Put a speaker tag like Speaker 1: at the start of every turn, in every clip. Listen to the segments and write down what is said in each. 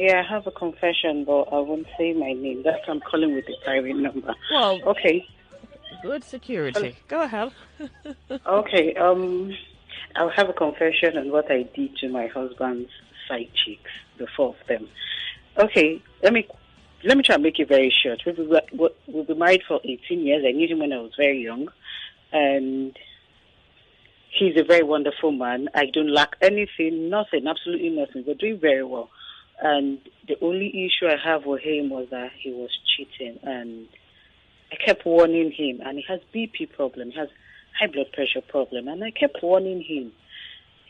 Speaker 1: Yeah, I have a confession, but I won't say my name. That's why I'm calling with a private number.
Speaker 2: Well,
Speaker 1: Okay.
Speaker 2: good security. Go ahead.
Speaker 1: Okay. I'll have a confession on what I did to my husband's side chicks, the four of them. Okay. Let me try and make it very short. We've been married for 18 years. I knew him when I was very young, and he's a very wonderful man. I don't lack anything, nothing, absolutely nothing. We're doing very well. And the only issue I have with him was that he was cheating, and I kept warning him. And he has BP problem, he has high blood pressure problem, and I kept warning him.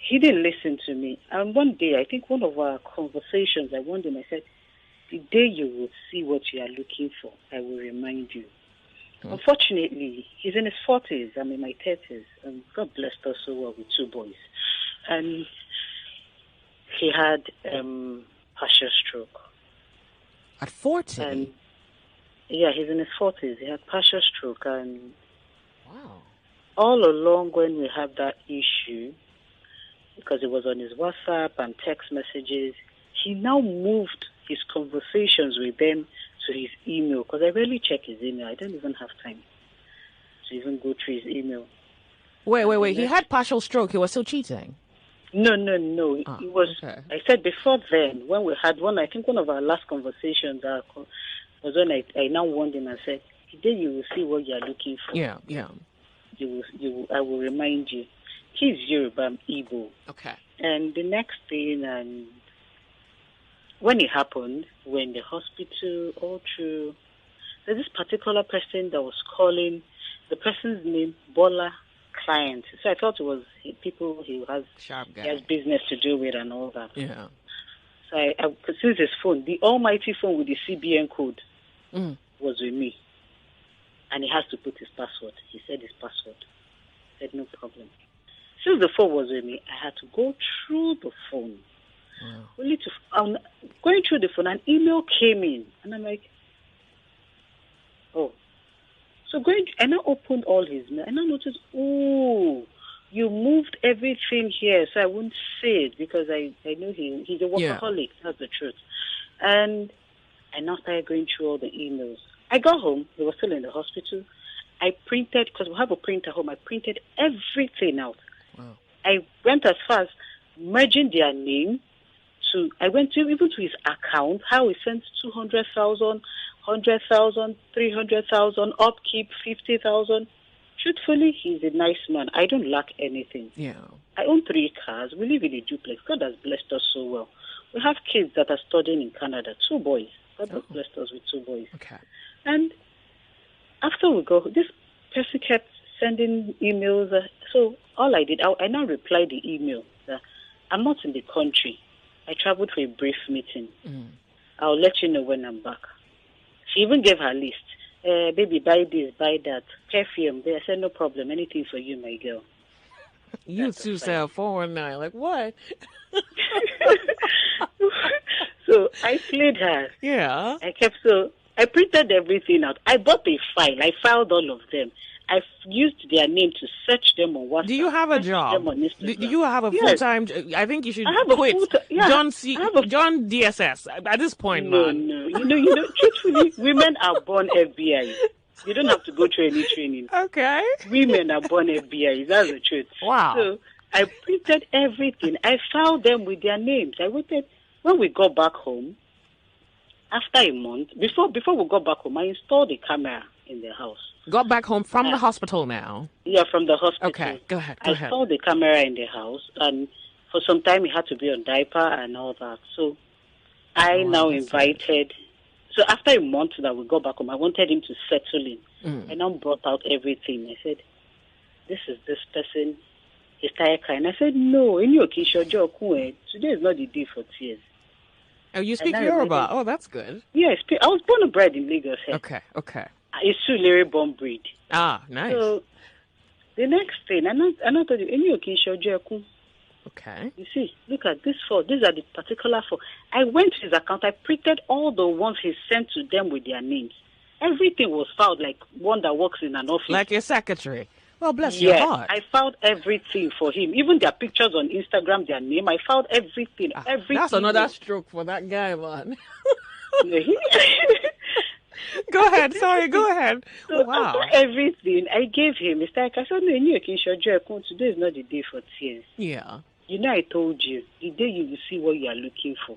Speaker 1: He didn't listen to me. And one day, I think one of our conversations, I warned him. I said, "The day you will see what you are looking for, I will remind you." Unfortunately, he's in his 40s. I'm in my 30s, and God blessed us so well with two boys. And he had partial stroke.
Speaker 2: At 40?
Speaker 1: And yeah, he's in his 40s. He had partial stroke, and
Speaker 2: wow.
Speaker 1: All along when we had that issue, because it was on his WhatsApp and text messages, he now moved his conversations with them to his email, because I rarely check his email. I don't even have time to even go through his email.
Speaker 2: Wait. He had partial stroke. He was still cheating?
Speaker 1: No.
Speaker 2: Oh,
Speaker 1: It was.
Speaker 2: Okay.
Speaker 1: I said before then, when we had one, I think one of our last conversations was when I now warned him and said, "Today you will see what you are looking for."
Speaker 2: Yeah.
Speaker 1: I will remind you. He's Yoruba, I'm Igbo.
Speaker 2: Okay.
Speaker 1: And the next thing, when it happened, we're in the hospital, all through, there's this particular person that was calling, the person's name, Bola Client. So I thought it was people he has business to do with and all that.
Speaker 2: Yeah.
Speaker 1: So I could see his phone, the almighty phone with the CBN code was with me. And he has to put his password. He said his password. I said, no problem. Since the phone was with me, I had to go through the phone. Wow. Going through the phone, an email came in. And I'm like, oh. So and I opened all his mail. And I noticed, you moved everything here. So I wouldn't say it because I know he's a workaholic. That's the truth. And I now started going through all the emails. I got home. He was still in the hospital. I printed, because we have a printer home, I printed everything out. Wow. I went as far as merging their name I went even to his account, how he sent 200,000, 100,000, 300,000, upkeep 50,000. Truthfully, he's a nice man. I don't lack anything.
Speaker 2: Yeah.
Speaker 1: I own 3 cars. We live in a duplex. God has blessed us so well. We have kids that are studying in Canada, 2 boys. God has blessed us with 2 boys.
Speaker 2: Okay.
Speaker 1: And after we go, this person kept sending emails. So all I did, I now replied the email that I'm not in the country. I traveled for a brief meeting. I'll let you know when I'm back. She even gave her list. Baby, buy this, buy that. Perfume. I said, no problem. Anything for you, my girl.
Speaker 2: You two sell 419. Like, what?
Speaker 1: So I played her.
Speaker 2: Yeah.
Speaker 1: I printed everything out. I bought a file. I filed all of them. I used their name to search them on WhatsApp.
Speaker 2: Do you have a job? Do you have a full-time? I think you should quit. John DSS at this point, man.
Speaker 1: No. You know. Truthfully, women are born FBI. You don't have to go through any training.
Speaker 2: Okay.
Speaker 1: Women are born FBI. That's the truth.
Speaker 2: Wow.
Speaker 1: So I printed everything. I filed them with their names. I waited. When we got back home, after a month, before we got back home, I installed a camera in the house.
Speaker 2: Got back home from the hospital now?
Speaker 1: Yeah, from the hospital.
Speaker 2: Okay, go ahead.
Speaker 1: I installed the camera in the house, and for some time he had to be on diaper and all that. So I now invited... So after a month that we got back home, I wanted him to settle in. I now brought out everything. I said, this is this person. He started crying. I said, no, today is not the day for tears.
Speaker 2: Oh, you speak Yoruba? Oh, that's good.
Speaker 1: Yeah, I was born and bred in Lagos.
Speaker 2: Okay.
Speaker 1: It's Sulere born breed.
Speaker 2: Ah, nice.
Speaker 1: So the next thing, I told you,
Speaker 2: okay.
Speaker 1: You see, look at this 4. These are the particular 4. I went to his account. I printed all the ones he sent to them with their names. Everything was filed like one that works in an office.
Speaker 2: Like your secretary. Well, bless your heart.
Speaker 1: I found everything for him. Even their pictures on Instagram, their name. I found everything. Everything.
Speaker 2: That's another stroke for that guy, man. Go ahead. Sorry, go ahead.
Speaker 1: So
Speaker 2: wow.
Speaker 1: After everything I gave him, it's like I said, no, today is not the day for tears.
Speaker 2: Yeah.
Speaker 1: You know, I told you, the day you will see what you are looking for,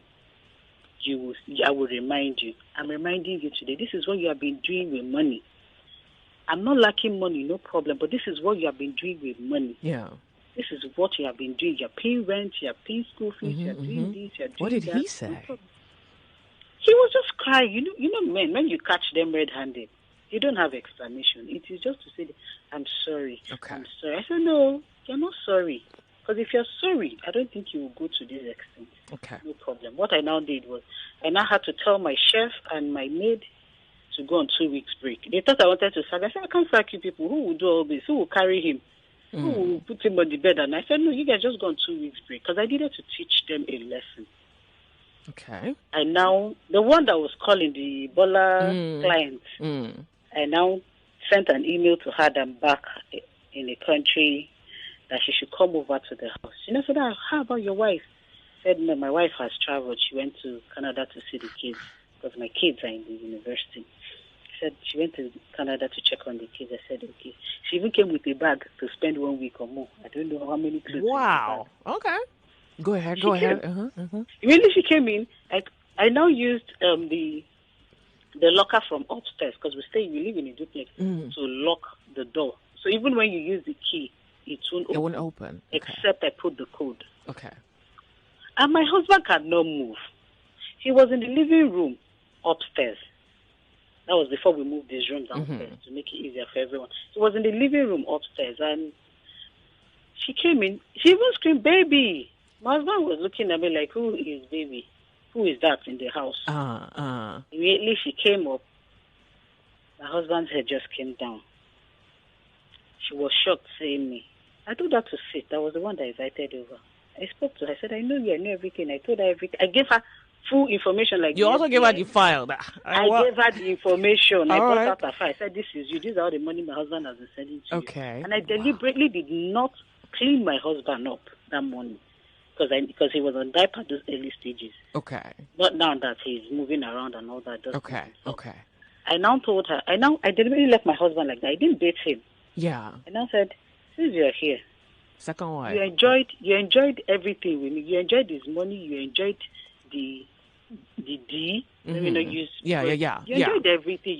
Speaker 1: I will remind you. I'm reminding you today. This is what you have been doing with money. I'm not lacking money, no problem, but this is what you have been doing with money.
Speaker 2: Yeah.
Speaker 1: This is what you have been doing. You're paying rent, you're paying school fees, you're doing this, you're doing that.
Speaker 2: What did he say?
Speaker 1: No, he was just crying. You know, men, when you catch them red-handed, you don't have explanation. It is just to say, I'm sorry.
Speaker 2: Okay.
Speaker 1: I'm sorry. I said, no, you're not sorry. Because if you're sorry, I don't think you will go to this extent.
Speaker 2: Okay.
Speaker 1: No problem. What I now did was, I now had to tell my chef and my maid to go on 2 weeks break. They thought I wanted to sack. I said, I can't sack you people. Who will do all this? Who will carry him? Who will put him on the bed? And I said, no, you guys just go on 2 weeks break. Because I needed to teach them a lesson.
Speaker 2: Okay.
Speaker 1: And now, the one that was calling the Bola client, I now sent an email to her that I'm back in the country, that she should come over to the house. She said, how about your wife? I said, no, my wife has traveled. She went to Canada to see the kids because my kids are in the university. She said she went to Canada to check on the kids. I said, okay. She even came with a bag to spend 1 week or more. I don't know how many clothes.
Speaker 2: Wow. Okay. Go ahead.
Speaker 1: Immediately she came in, I now used the locker from upstairs because we live in a duplex, to lock the door. So even when you use the key, it won't open.
Speaker 2: Okay.
Speaker 1: Except I put the code.
Speaker 2: Okay.
Speaker 1: And my husband cannot move. He was in the living room upstairs. That was before we moved this room downstairs to make it easier for everyone. He was in the living room upstairs, and she came in. She even screamed, "Baby!" My husband was looking at me like, "Who is baby? Who is that in the house?" Immediately she came up. My husband's head just came down. She was shocked, saying me. I told her to sit. That was the one that invited over. I spoke to her. I said, I know you. I know everything. I told her everything. I gave her full information. Like
Speaker 2: you also gave her the file.
Speaker 1: I gave her the information. I brought out her file. I said, this is you. These are all the money my husband has been sending to you. And I deliberately did not clean my husband up that morning because he was on diaper at those early stages.
Speaker 2: Okay.
Speaker 1: Not now that he's moving around and all that.
Speaker 2: Okay.
Speaker 1: I now told her. I deliberately left my husband like that. I didn't date him.
Speaker 2: Yeah.
Speaker 1: And I said, since you're here,
Speaker 2: second wife,
Speaker 1: you enjoyed everything with me. You enjoyed his money. You enjoyed the D. Let me not use.
Speaker 2: Yeah.
Speaker 1: You enjoyed everything.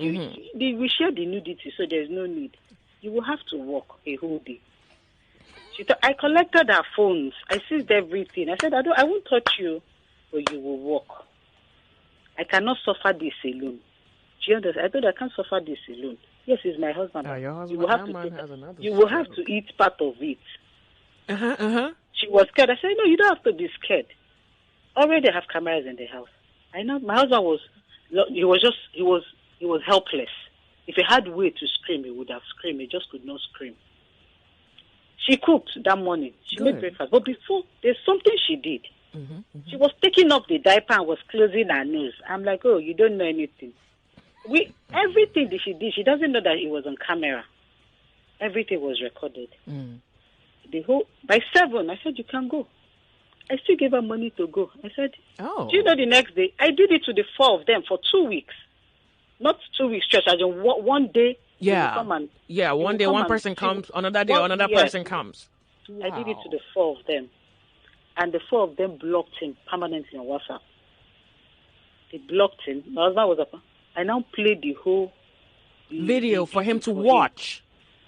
Speaker 1: We shared the nudity, so there's no need. You will have to work a whole day. I collected her phones. I seized everything. I said, I won't touch you, but you will work. I cannot suffer this alone. She understands. I told her I can't suffer this alone. Yes, he's my husband.
Speaker 2: Your husband,
Speaker 1: you will have to eat part of it. She was scared. I said, no, you don't have to be scared. Already have cameras in the house. I know my husband was helpless. If he had way to scream, he would have screamed. He just could not scream. She cooked that morning. She made breakfast. But before, there's something she did. She was taking off the diaper and was closing her nose. I'm like, oh, you don't know anything. Everything that she did, she doesn't know that it was on camera. Everything was recorded. By 7, I said, you can go. I still gave her money to go. I said, do you know the next day? I did it to the 4 of them for 2 weeks. Not 2 weeks stretch, as in one day.
Speaker 2: One day one person comes, another day another person comes. Wow.
Speaker 1: I did it to the 4 of them. And the 4 of them blocked him permanently on WhatsApp. They blocked him. My husband was up. I now played the whole
Speaker 2: video for him to watch.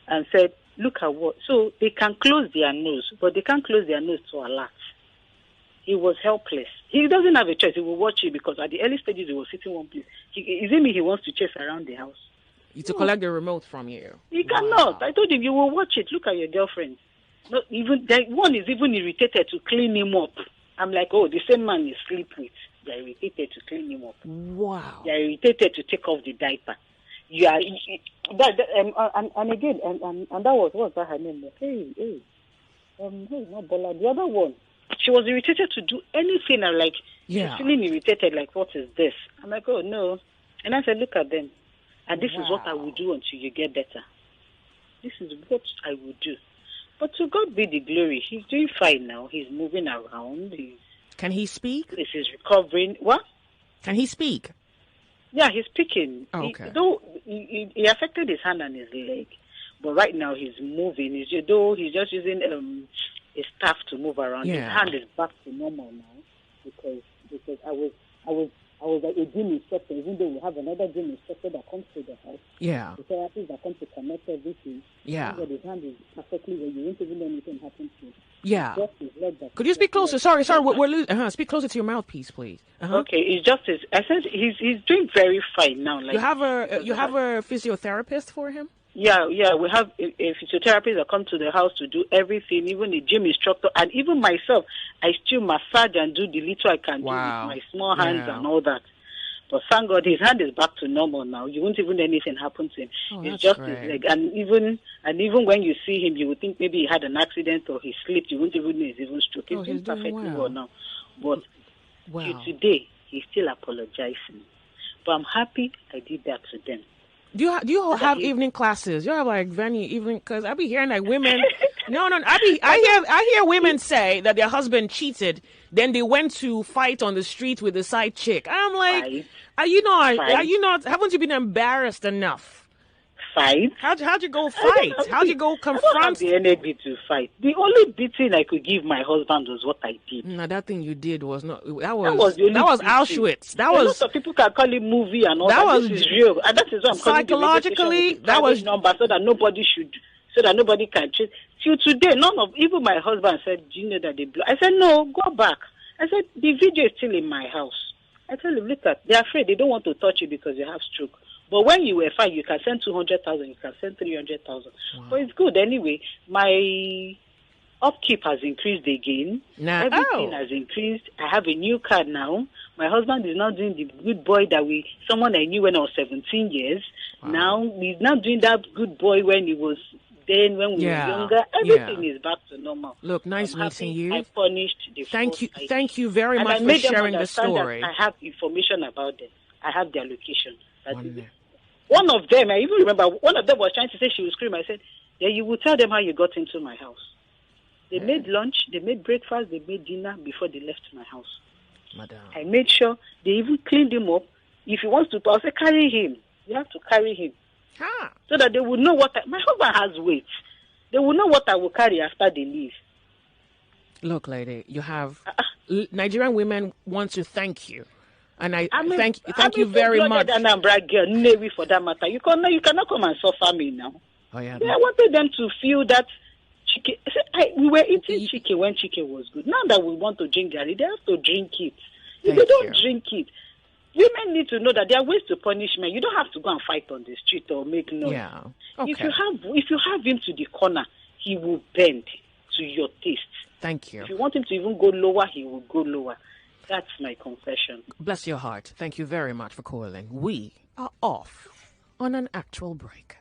Speaker 1: And said, look at what. So they can close their nose, but they can't close their nose to alert. He was helpless. He doesn't have a choice. He will watch it because at the early stages he was sitting one place. Is it me he wants to chase around the house?
Speaker 2: To collect the remote from you.
Speaker 1: He cannot. I told him, you will watch it. Look at your girlfriend. Not even one is even irritated to clean him up. I'm like, oh, the same man you sleep with. They're irritated to clean him up.
Speaker 2: Wow.
Speaker 1: They're irritated to take off the diaper. You are, and again, and that was, what was that her name? Hey, not Bola. The other one, she was irritated to do anything. I'm like, she's feeling irritated, like, what is this? I'm like, oh, no. And I said, look at them. And this is what I will do until you get better. this is what I would do. But to God be the glory. He's doing fine now. He's moving around.
Speaker 2: Can he speak?
Speaker 1: He's recovering. What?
Speaker 2: Can he speak?
Speaker 1: Yeah, he's speaking.
Speaker 2: Oh, okay.
Speaker 1: He affected his hand and his leg, but right now he's moving. He's just using a staff to move around.
Speaker 2: Yeah.
Speaker 1: His hand is back to normal now because I was like a gym instructor. Even though we have another gym instructor that comes to the house.
Speaker 2: Yeah.
Speaker 1: The therapist that comes to connect everything.
Speaker 2: Yeah.
Speaker 1: His hand is perfectly where you won't even know anything happens to him.
Speaker 2: Yeah. Could you speak closer? Sorry, we're losing. Speak closer to your mouthpiece, please.
Speaker 1: Okay, it's just I said he's doing very fine now. Like,
Speaker 2: you have a physiotherapist for him?
Speaker 1: Yeah, we have a physiotherapist that come to the house to do everything, even the gym instructor, and even myself. I still massage and do the little I can do with my small hands and all that. But thank God his hand is back to normal now. You won't even anything happen to him. It's just his leg. And even when you see him, you would think maybe he had an accident or he slipped. You won't even know he's even stroking. He's perfectly well now. But till today, he's still apologizing. But I'm happy I did that to them.
Speaker 2: Do you have evening classes? You have like venue evening? Because I be hearing like women. No. I hear women say that their husband cheated. Then they went to fight on the street with the side chick. I'm like, are you not? Haven't you been embarrassed enough?
Speaker 1: Fight?
Speaker 2: How'd you go fight? How'd you go confront?
Speaker 1: I don't have the energy to fight. The only beating I could give my husband was what I did.
Speaker 2: No, that thing you did was not. That was Auschwitz. That was.
Speaker 1: Lots of people can call it movie and all that. This is real, and that is what I'm
Speaker 2: psychologically. That was
Speaker 1: number so that nobody can cheat. Till today, even my husband said, "Do you know that they blow?" I said, "No, go back." I said, "The video is still in my house." I tell him, "Look they're afraid. They don't want to touch you because you have stroke. But when you were fine, you can send 200,000, you can send 300,000. Wow. But it's good anyway. My upkeep has increased again. Everything has increased. I have a new car now. My husband is now doing the good boy someone I knew when I was 17 years. Wow. Now he's not doing that good boy when we were younger. Everything is back to normal.
Speaker 2: Look, nice meeting you.
Speaker 1: I punished the
Speaker 2: Thank you very much for sharing the story.
Speaker 1: I have information about them. I have their location. One of them, I even remember, one of them was trying to say she would scream. I said, yeah, you will tell them how you got into my house. They made lunch, they made breakfast, they made dinner before they left my house.
Speaker 2: Madam.
Speaker 1: I made sure they even cleaned him up. If he wants to, I'll say, carry him. You have to carry him. So that they will know my husband has weight. They will know what I will carry after they leave.
Speaker 2: Look, lady, you have Nigerian women want to thank you. And thank you very much.
Speaker 1: And I'm girl, Navy for that matter. You cannot come and suffer me now.
Speaker 2: Oh yeah.
Speaker 1: I wanted them to feel that chicken. We were eating chicken when chicken was good. Now that we want to drink garri, they have to drink it. If they don't drink it, women need to know that there are ways to punish men. You don't have to go and fight on the street or make noise.
Speaker 2: Yeah. Okay.
Speaker 1: If you have him to the corner, he will bend to your taste.
Speaker 2: Thank you.
Speaker 1: If you want him to even go lower, he will go lower. That's my confession.
Speaker 2: Bless your heart. Thank you very much for calling. We are off on an actual break.